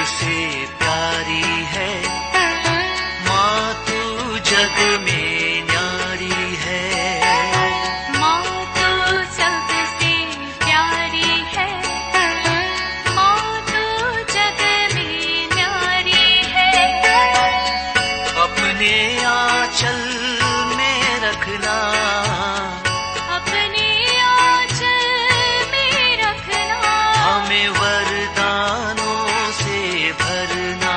सबसे प्यारी है, माँ तू जग में न्यारी है। माँ तू सबसे प्यारी है, माँ तू जग में न्यारी है। अपने आंचल में रखना, अपने आंचल में रखना, हमें वरदानों से भरना।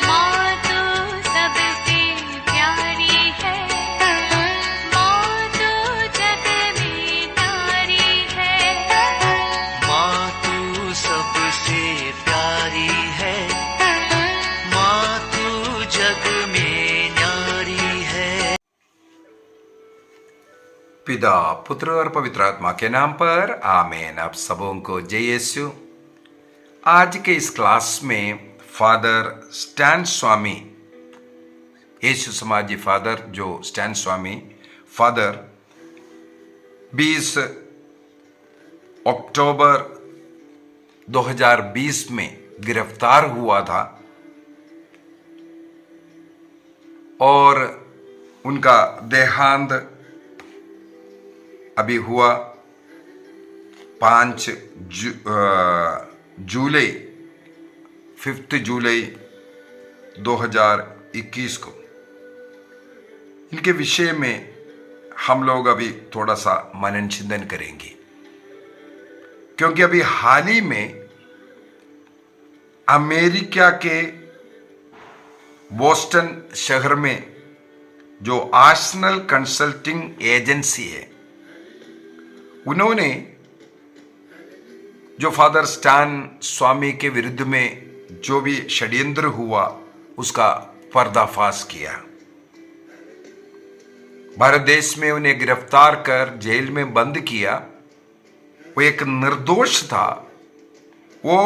माँ तू सबसे प्यारी है, माँ तू जग में न्यारी है। माँ तू सबसे प्यारी है, माँ तू जग में न्यारी है। पिता, पुत्र और पवित्र आत्मा के नाम पर आमीन। आप सबों को जय यीशु। आज के इस क्लास में फादर स्टैन स्वामी, यीशु समाजी फादर जो स्टैन स्वामी फादर 20 अक्टूबर 2020 में गिरफ्तार हुआ था और उनका देहांत अभी हुआ 5 जुलाई 5 जुलाई 2021 को। इनके विषय में हम लोग अभी थोड़ा सा मनन चिंतन करेंगे, क्योंकि अभी हाल ही में अमेरिका के बोस्टन शहर में जो आर्सेनल कंसल्टिंग एजेंसी है, उन्होंने जो फादर स्टैन स्वामी के विरुद्ध में जो भी षड्यंत्र हुआ उसका पर्दाफाश किया। भारत देश में उन्हें गिरफ्तार कर जेल में बंद किया। वो एक निर्दोष था। वो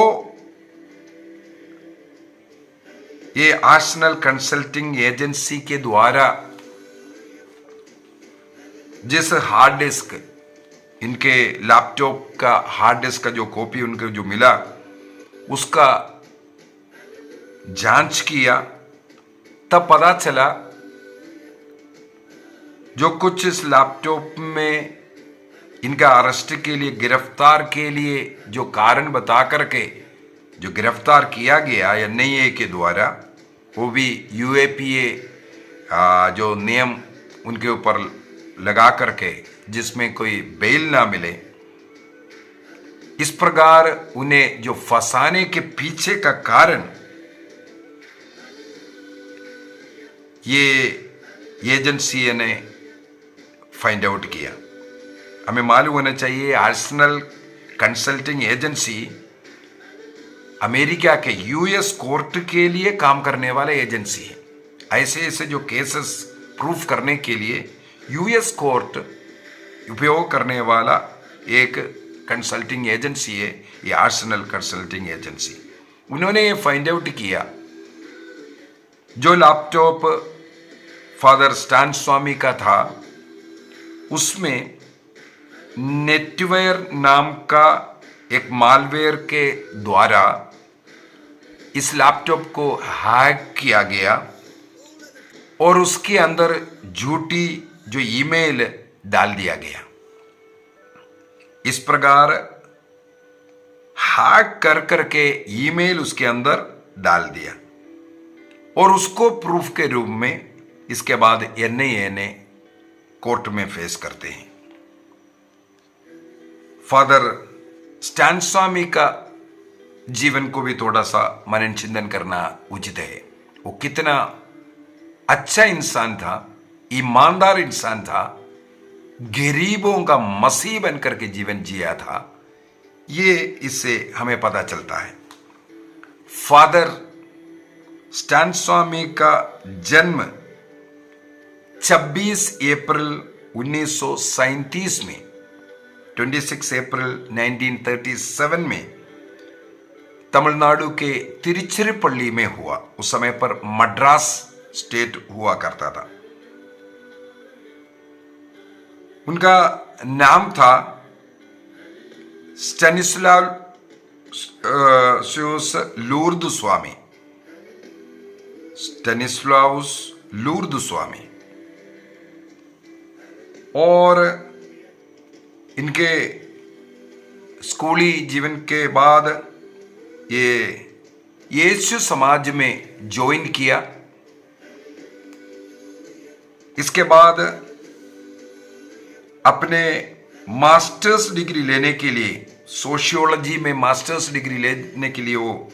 ये आर्सेनल कंसल्टिंग एजेंसी के द्वारा जिस हार्ड डिस्क, इनके लैपटॉप का हार्ड डिस्क का जो कॉपी उनको जो मिला उसका जांच किया, तब पता चला जो कुछ इस लैपटॉप में इनका अरेस्ट के लिए, गिरफ्तार के लिए जो कारण बता करके जो गिरफ्तार किया गया एनआईए के द्वारा, वो भी यूएपीए जो नियम उनके ऊपर लगा करके जिसमें कोई बेल ना मिले, इस प्रकार उन्हें जो फंसाने के पीछे का कारण ये एजेंसी ने फाइंड आउट किया। हमें मालूम होना चाहिए आर्सेनल कंसल्टिंग एजेंसी अमेरिका के यूएस कोर्ट के लिए काम करने वाला एजेंसी है। ऐसे ऐसे जो केसेस प्रूफ करने के लिए यूएस कोर्ट उपयोग करने वाला एक कंसल्टिंग एजेंसी है ये आर्सेनल कंसल्टिंग एजेंसी। उन्होंने ये फाइंड आउट किया जो लैपटॉप फादर स्टैन स्वामी का था उसमें नेटवेयर नाम का एक मालवेयर के द्वारा इस लैपटॉप को हैक किया गया और उसके अंदर झूठी जो ईमेल डाल दिया गया। इस प्रकार हैक कर करके ईमेल उसके अंदर डाल दिया और उसको प्रूफ के रूप में इसके बाद एनआईए ने कोर्ट में फेस करते हैं। फादर स्टैन स्वामी का जीवन को भी थोड़ा सा मनन चिंतन करना उचित है। वो कितना अच्छा इंसान था, ईमानदार इंसान था, गरीबों का मसीह बनकर के जीवन जिया था, ये इससे हमें पता चलता है। फादर स्टैन स्वामी का जन्म 26 अप्रैल 1937 में 26 अप्रैल 1937 में तमिलनाडु के तिरुचिरापल्ली में हुआ। उस समय पर मद्रास स्टेट हुआ करता था। उनका नाम था स्टैनिस्लाव स्टेनिस्लावस लूर्द स्वामी, स्टेनिस्लावस लूर्द स्वामी। और इनके स्कूली जीवन के बाद ये यीशु समाज में ज्वाइन किया। इसके बाद अपने मास्टर्स डिग्री लेने के लिए, सोशियोलॉजी में मास्टर्स डिग्री लेने के लिए वो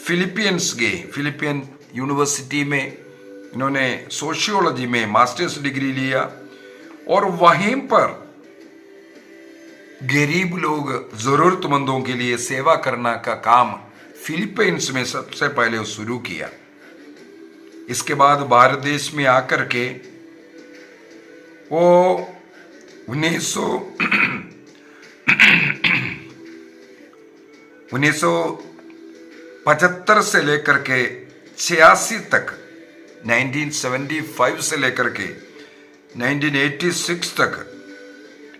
फिलीपींस गए। फिलीपीन यूनिवर्सिटी में इन्होंने सोशियोलॉजी में मास्टर्स डिग्री लिया और वहीं पर गरीब लोग, जरूरतमंदों के लिए सेवा करना का काम फिलीपींस में सबसे पहले शुरू किया। इसके बाद भारत देश में आकर के वो 1975 से लेकर के 86 तक, 1975 से लेकर के 1986 तक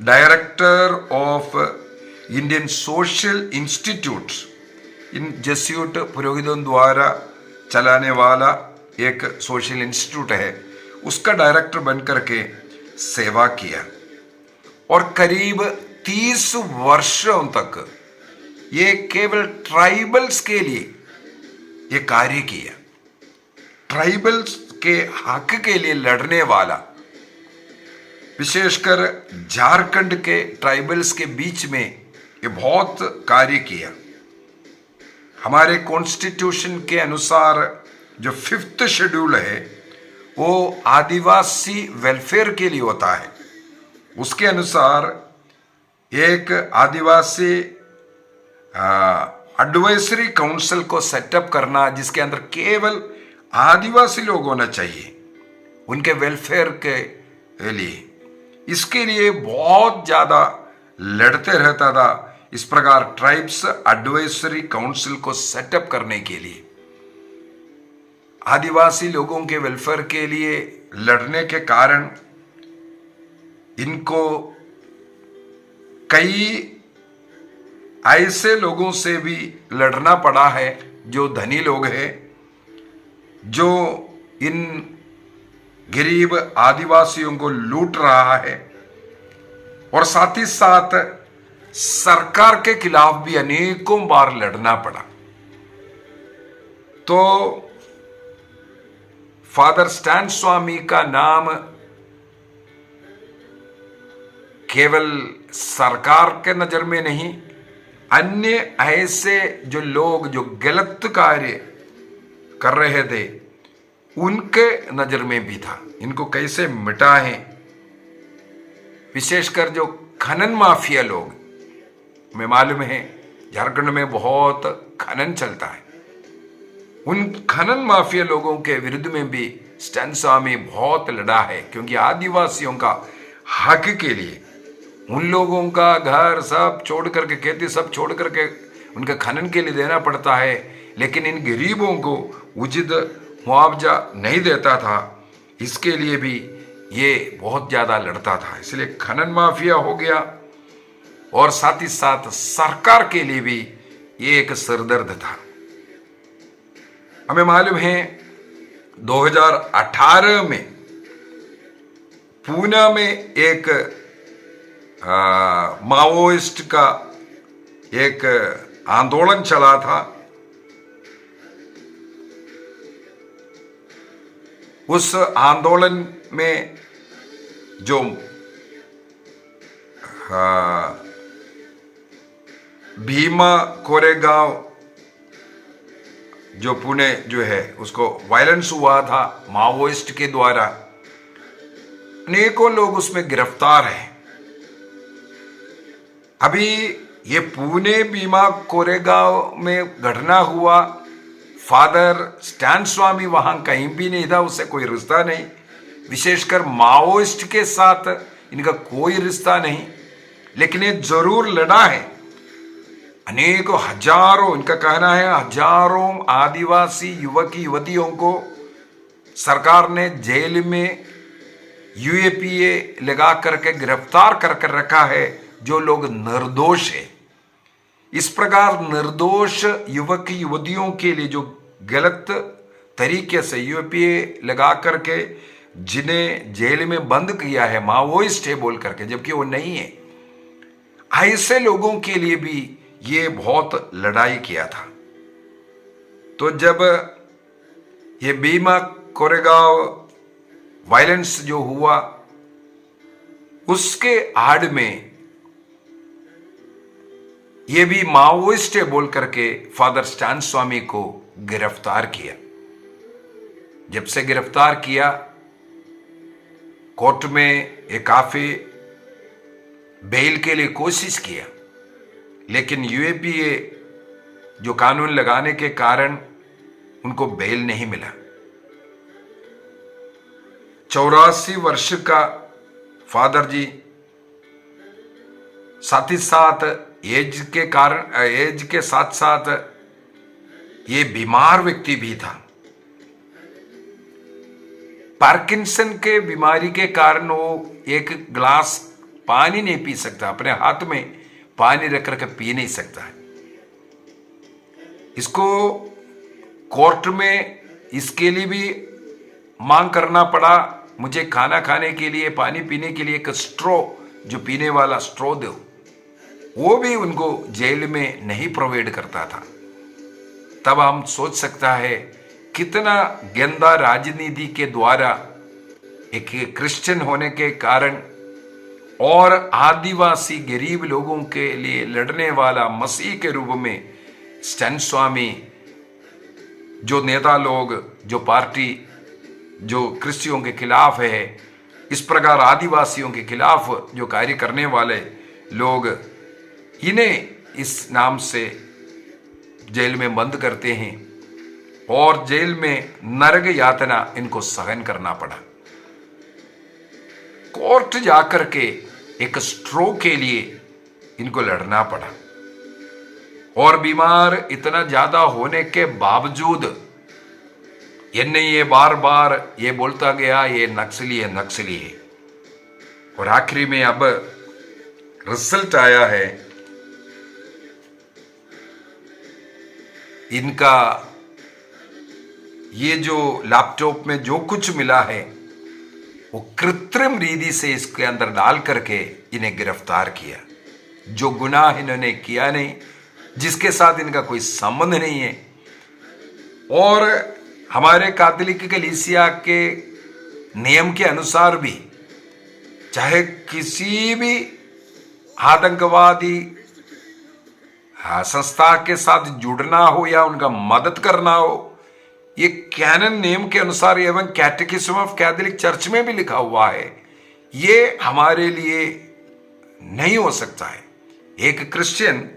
director of Indian social institute, इन जेस्यूट पुरोहितों द्वारा चलाने वाला एक सोशल इंस्टीट्यूट है, उसका डायरेक्टर बनकर के सेवा किया। और करीब 30 वर्षों तक ये केवल ट्राइबल्स के लिए ये कार्य किया। ट्राइबल्स के हक के लिए लड़ने वाला, विशेषकर झारखंड के ट्राइबल्स के बीच में ये बहुत कार्य किया। हमारे कॉन्स्टिट्यूशन के अनुसार जो 5th शेड्यूल है वो आदिवासी वेलफेयर के लिए होता है। उसके अनुसार एक आदिवासी एडवाइजरी काउंसिल को सेटअप करना, जिसके अंदर केवल आदिवासी लोग होना चाहिए उनके वेलफेयर के लिए। इसके लिए बहुत ज्यादा लड़ते रहता था। इस प्रकार ट्राइब्स एडवाइजरी काउंसिल को सेटअप करने के लिए, आदिवासी लोगों के वेलफेयर के लिए लड़ने के कारण इनको कई ऐसे लोगों से भी लड़ना पड़ा है जो धनी लोग हैं, जो इन गरीब आदिवासियों को लूट रहा है। और साथ ही साथ सरकार के खिलाफ भी अनेकों बार लड़ना पड़ा। तो फादर स्टैन स्वामी का नाम केवल सरकार के नजर में नहीं, अन्य ऐसे जो लोग जो गलत कार्य कर रहे थे उनके नजर में भी था। इनको कैसे मिटाएं, विशेषकर जो खनन माफिया लोग, हमें मालूम है झारखंड में बहुत खनन चलता है, उन खनन माफिया लोगों के विरुद्ध में भी स्टैन स्वामी बहुत लड़ा है। क्योंकि आदिवासियों का हक के लिए उन लोगों का घर सब छोड़ करके, खेती सब छोड़ करके उनका खनन के लिए देना पड़ता है, लेकिन इन गरीबों को उचित मुआवजा नहीं देता था। इसके लिए भी ये बहुत ज्यादा लड़ता था। इसलिए खनन माफिया हो गया और साथ ही साथ सरकार के लिए भी ये एक सरदर्द था। हमें मालूम है 2018 में पूना में एक माओइस्ट का एक आंदोलन चला था। उस आंदोलन में जो भीमा कोरेगांव जो पुणे जो है उसको वायलेंस हुआ था माओइस्ट के द्वारा, अनेकों लोग उसमें गिरफ्तार हैं। अभी ये पुणे भीमा कोरेगांव में घटना हुआ, फादर स्टैन स्वामी वहां कहीं भी नहीं था, उससे कोई रिश्ता नहीं। विशेषकर माओइस्ट के साथ इनका कोई रिश्ता नहीं, लेकिन ये जरूर लड़ा है। अनेकों हजारों, इनका कहना है हजारों आदिवासी युवक युवतियों को सरकार ने जेल में UAPA लगा करके गिरफ्तार कर रखा है, जो लोग निर्दोष है। इस प्रकार निर्दोष युवक युवतियों के लिए जो गलत तरीके से यूएपीए लगा करके जिन्हें जेल में बंद किया है, माओइस्ट है बोल करके, जबकि वो नहीं है, ऐसे लोगों के लिए भी ये बहुत लड़ाई किया था। तो जब ये भीमा कोरेगांव वायलेंस जो हुआ, उसके आड़ में ये भी माओइस्ट है बोल करके फादर स्टैन स्वामी को गिरफ्तार किया। जब से गिरफ्तार किया, कोर्ट में एक काफी बेल के लिए कोशिश किया, लेकिन यूएपीए जो कानून लगाने के कारण उनको बेल नहीं मिला। 84 वर्ष का फादर जी, साथ ही साथ एज के साथ साथ ये बीमार व्यक्ति भी था। पार्किंसन के बीमारी के कारण वो एक गिलास पानी नहीं पी सकता, अपने हाथ में पानी रख कर पी नहीं सकता है। इसको कोर्ट में इसके लिए भी मांग करना पड़ा, मुझे खाना खाने के लिए, पानी पीने के लिए एक स्ट्रॉ, जो पीने वाला स्ट्रॉ दो, वो भी उनको जेल में नहीं प्रोवाइड करता था। तब हम सोच सकता है कितना गंदा राजनीति के द्वारा एक क्रिश्चियन होने के कारण और आदिवासी गरीब लोगों के लिए लड़ने वाला मसीह के रूप में स्टैन स्वामी, जो नेता लोग, जो पार्टी जो क्रिश्चियों के खिलाफ है, इस प्रकार आदिवासियों के खिलाफ जो कार्य करने वाले लोग, इन्हें इस नाम से जेल में बंद करते हैं और जेल में नरक यातना इनको सहन करना पड़ा। कोर्ट जाकर के एक स्ट्रो के लिए इनको लड़ना पड़ा और बीमार इतना ज्यादा होने के बावजूद एनआईए बार बार ये बोलता गया ये नक्सली है, नक्सली है। और आखिरी में अब रिजल्ट आया है, इनका ये जो लैपटॉप में जो कुछ मिला है वो कृत्रिम रीति से इसके अंदर डाल करके इन्हें गिरफ्तार किया। जो गुनाह इन्होंने किया नहीं, जिसके साथ इनका कोई संबंध नहीं है। और हमारे कैथोलिक कलीसिया के नियम के अनुसार भी चाहे किसी भी आतंकवादी संस्था के साथ जुड़ना हो या उनका मदद करना हो, ये कैनन नियम के अनुसार एवं कैटेकिज्म ऑफ कैथोलिक चर्च में भी लिखा हुआ है, ये हमारे लिए नहीं हो सकता है। एक क्रिश्चियन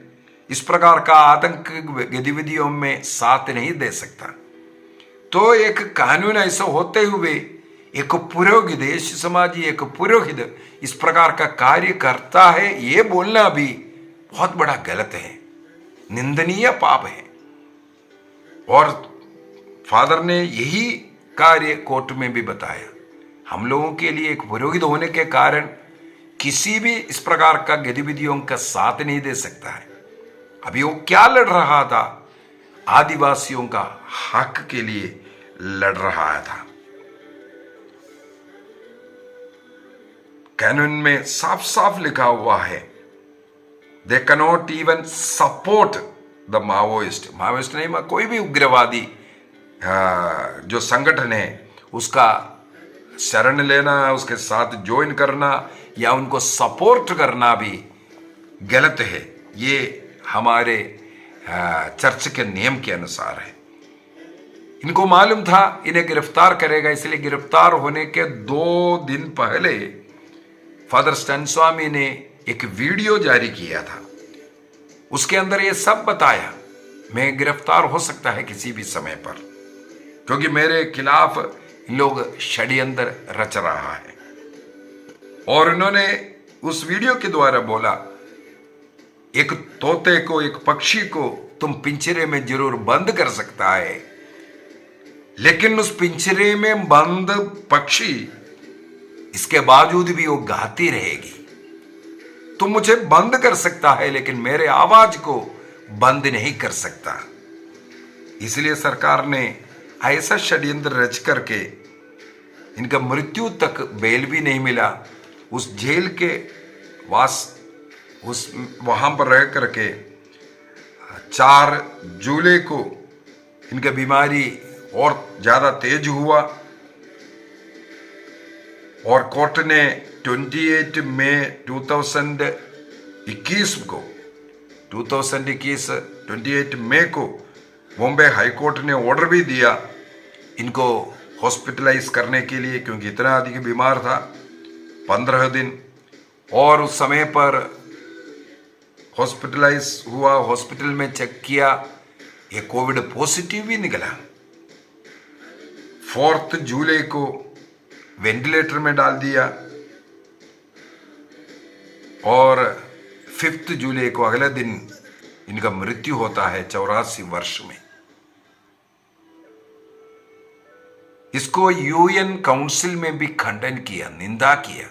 इस प्रकार का आतंक गतिविधियों में साथ नहीं दे सकता। तो एक कानून ऐसा होते हुए एक पुरोहित, देश समाजी एक पुरोहित इस प्रकार का कार्य करता है, ये बोलना भी बहुत बड़ा गलत है, निंदनीय पाप है। और फादर ने यही कार्य कोर्ट में भी बताया। हम लोगों के लिए एक पुरोहित होने के कारण किसी भी इस प्रकार का गतिविधियों का साथ नहीं दे सकता है। अभी वो क्या लड़ रहा था? आदिवासियों का हक के लिए लड़ रहा था। कैनन में साफ साफ लिखा हुआ है, they cannot even support the Maoist. Maoist नहीं, कोई भी उग्रवादी जो संगठन है उसका शरण लेना, उसके साथ ज्वाइन करना या उनको सपोर्ट करना भी गलत है। ये हमारे चर्च के नियम के अनुसार है। इनको मालूम था इन्हें गिरफ्तार करेगा, इसलिए गिरफ्तार होने के 2 दिन पहले फादर स्टैन स्वामी ने एक वीडियो जारी किया था। उसके अंदर ये सब बताया, मैं गिरफ्तार हो सकता है किसी भी समय पर, क्योंकि मेरे खिलाफ लोग षड्यंत्र रच रहा है। और उन्होंने उस वीडियो के द्वारा बोला, एक तोते को, एक पक्षी को तुम पिंजरे में जरूर बंद कर सकता है, लेकिन उस पिंजरे में बंद पक्षी इसके बावजूद भी वो गाती रहेगी। तुम मुझे बंद कर सकता है, लेकिन मेरे आवाज को बंद नहीं कर सकता। इसलिए सरकार ने ऐसा षड्यंत्र रच करके इनका मृत्यु तक बेल भी नहीं मिला। उस जेल के वहां पर रह करके 4 जुलाई को इनका बीमारी और ज्यादा तेज हुआ और कोर्ट ने 28 मई 2021 को 28 मई को बॉम्बे हाई कोर्ट ने ऑर्डर भी दिया इनको हॉस्पिटलाइज करने के लिए, क्योंकि इतना अधिक बीमार था 15 दिन। और उस समय पर हॉस्पिटलाइज हुआ, हॉस्पिटल में चेक किया, ये कोविड पॉजिटिव भी निकला। 4 जुलाई को वेंटिलेटर में डाल दिया और 5 जुलाई को अगले दिन इनका मृत्यु होता है 84 वर्ष में। इसको यूएन काउंसिल में भी खंडन किया, निंदा किया।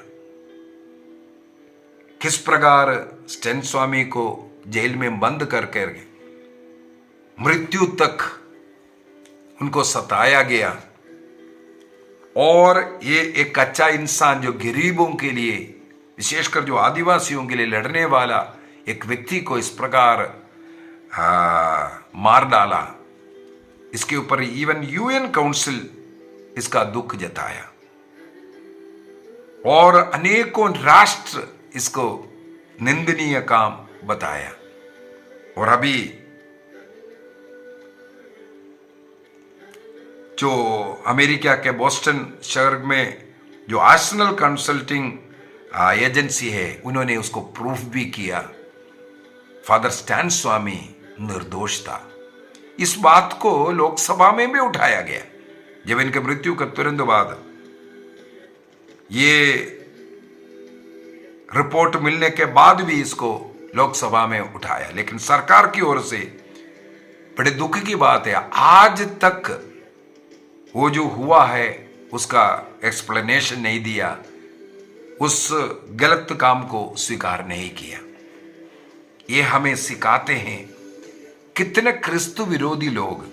किस प्रकार स्टैन स्वामी को जेल में बंद करके मृत्यु तक उनको सताया गया। और ये एक कच्चा इंसान जो गरीबों के लिए, विशेषकर जो आदिवासियों के लिए लड़ने वाला एक व्यक्ति को इस प्रकार मार डाला, इसके ऊपर इवन यूएन काउंसिल इसका दुख जताया और अनेकों राष्ट्र इसको निंदनीय काम बताया। और अभी जो अमेरिका के बोस्टन शहर में जो नेशनल कंसल्टिंग एजेंसी है, उन्होंने उसको प्रूफ भी किया, फादर स्टैन स्वामी निर्दोष था। इस बात को लोकसभा में भी उठाया गया जब इनके मृत्यु के तुरंत बाद ये रिपोर्ट मिलने के बाद भी इसको लोकसभा में उठाया। लेकिन सरकार की ओर से बड़े दुख की बात है, आज तक वो जो हुआ है उसका एक्सप्लेनेशन नहीं दिया, उस गलत काम को स्वीकार नहीं किया। ये हमें सिखाते हैं कितने क्रिस्तु विरोधी लोग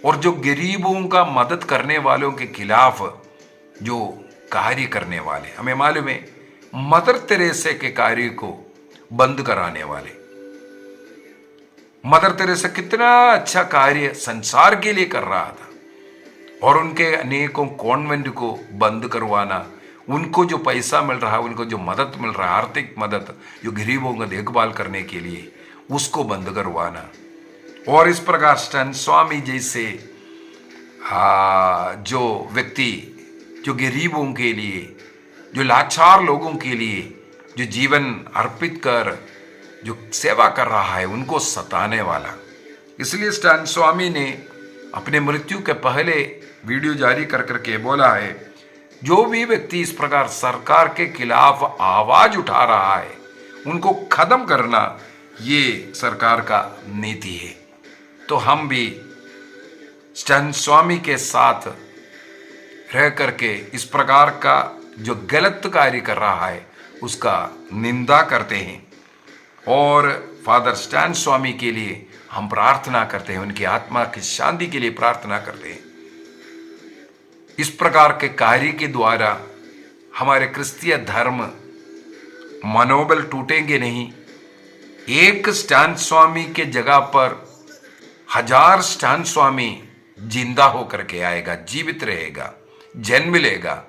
और जो गरीबों का मदद करने वालों के खिलाफ जो कार्य करने वाले, हमें मालूम है मदर तेरेसा के कार्य को बंद कराने वाले, मदर तेरेसा कितना अच्छा कार्य संसार के लिए कर रहा था और उनके अनेकों कॉन्वेंट को बंद करवाना, उनको जो पैसा मिल रहा, उनको जो मदद मिल रहा, आर्थिक मदद जो गरीबों का देखभाल करने के लिए, उसको बंद करवाना। और इस प्रकार स्टैन स्वामी जैसे जो व्यक्ति जो गरीबों के लिए, जो लाचार लोगों के लिए जो जीवन अर्पित कर जो सेवा कर रहा है, उनको सताने वाला। इसलिए स्टैन स्वामी ने अपने मृत्यु के पहले वीडियो जारी कर करके बोला है, जो भी व्यक्ति इस प्रकार सरकार के खिलाफ आवाज उठा रहा है उनको खत्म करना ये सरकार का नीति है। तो हम भी स्टैन स्वामी के साथ रह करके इस प्रकार का जो गलत कार्य कर रहा है उसका निंदा करते हैं और फादर स्टैन स्वामी के लिए हम प्रार्थना करते हैं, उनकी आत्मा की शांति के लिए प्रार्थना करते हैं। इस प्रकार के कार्य के द्वारा हमारे क्रिस्तीय धर्म मनोबल टूटेंगे नहीं। एक स्टैन स्वामी के जगह पर 1000 स्टैन स्वामी जिंदा होकर के आएगा, जीवित रहेगा, जन्म लेगा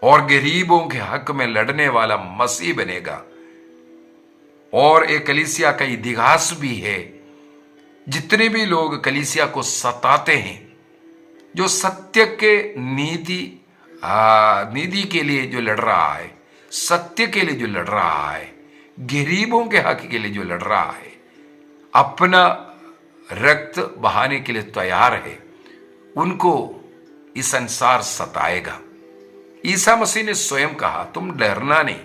और गरीबों के हक में लड़ने वाला मसीह बनेगा। और एक कलीसिया का इतिहास भी है, जितने भी लोग कलीसिया को सताते हैं, जो सत्य के नीति के लिए जो लड़ रहा है, सत्य के लिए जो लड़ रहा है, गरीबों के हक के लिए जो लड़ रहा है, अपना रक्त बहाने के लिए तैयार है, उनको इस संसार सताएगा। ईसा मसीह ने स्वयं कहा, तुम डरना नहीं,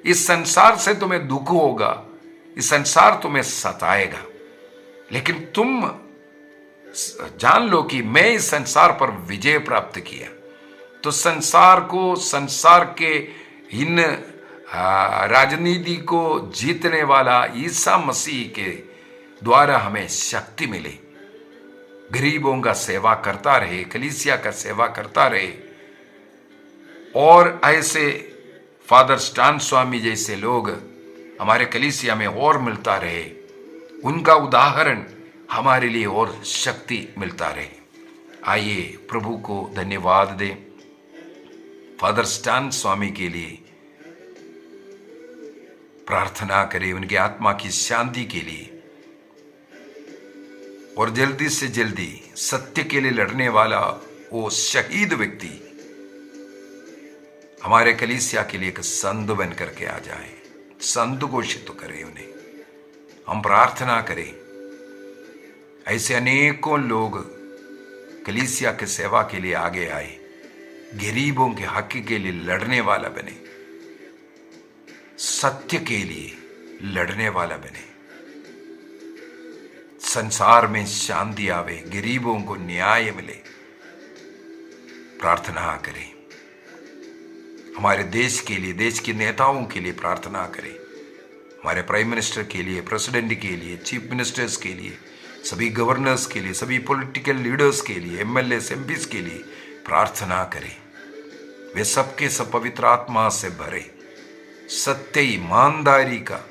इस संसार से तुम्हें दुख होगा, इस संसार तुम्हें सताएगा, लेकिन तुम जान लो कि मैं इस संसार पर विजय प्राप्त किया। तो संसार को, संसार के इन राजनीति को जीतने वाला ईसा मसीह के द्वारा हमें शक्ति मिले, गरीबों का सेवा करता रहे, कलीसिया का सेवा करता रहे, और ऐसे फादर स्टान स्वामी जैसे लोग हमारे कलीसिया में और मिलता रहे, उनका उदाहरण हमारे लिए और शक्ति मिलता रहे। आइए प्रभु को धन्यवाद दें फादर स्टान स्वामी के लिए, प्रार्थना करें उनकी आत्मा की शांति के लिए, और जल्दी से जल्दी सत्य के लिए लड़ने वाला वो शहीद व्यक्ति हमारे कलीसिया के लिए एक संत बन करके आ जाए, संत घोषित तो करें उन्हें। हम प्रार्थना करें ऐसे अनेकों लोग कलीसिया के सेवा के लिए आगे आए, गरीबों के हक के लिए लड़ने वाला बने, सत्य के लिए लड़ने वाला बने, संसार में शांति आवे, गरीबों को न्याय मिले। प्रार्थना करें हमारे देश के लिए, देश के नेताओं के लिए प्रार्थना करें, हमारे प्राइम मिनिस्टर के लिए, प्रेसिडेंट के लिए, चीफ मिनिस्टर्स के लिए, सभी गवर्नर्स के लिए, सभी पॉलिटिकल लीडर्स के लिए, एमएलए एमपीज के लिए प्रार्थना करें। वे सबके सब पवित्र आत्मा से भरे, सत्य ईमानदारी का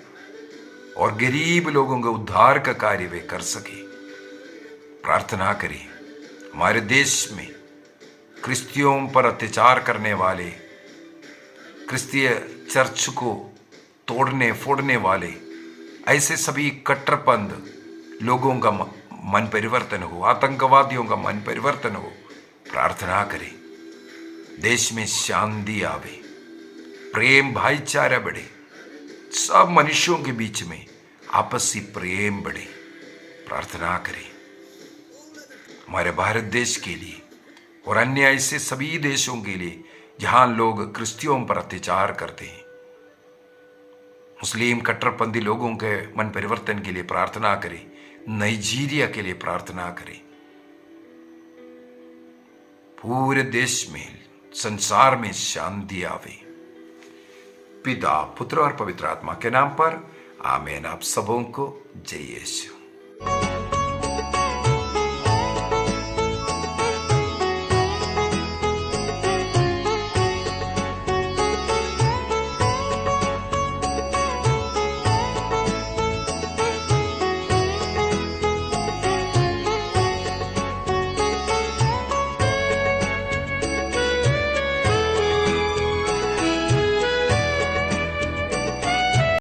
और गरीब लोगों के उद्धार का कार्य वे कर सके। प्रार्थना करें हमारे देश में क्रिश्चियों पर अत्याचार करने वाले, क्रिस्तीय चर्च को तोड़ने फोड़ने वाले, ऐसे सभी कट्टरपंथ लोगों का मन परिवर्तन हो, आतंकवादियों का मन परिवर्तन हो। प्रार्थना करें देश में शांति आवे, प्रेम भाईचारा बढ़े, सब मनुष्यों के बीच में आपसी प्रेम बढ़े। प्रार्थना करें हमारे भारत देश के लिए और अन्य ऐसे सभी देशों के लिए जहां लोग क्रिश्चियों पर अत्याचार करते हैं, मुस्लिम कट्टरपंथी लोगों के मन परिवर्तन के लिए प्रार्थना करें। नाइजीरिया के लिए प्रार्थना करें, पूरे देश में, संसार में शांति आवे। पिता, पुत्र और पवित्र आत्मा के नाम पर आमीन। आप सबों को जय यीशु।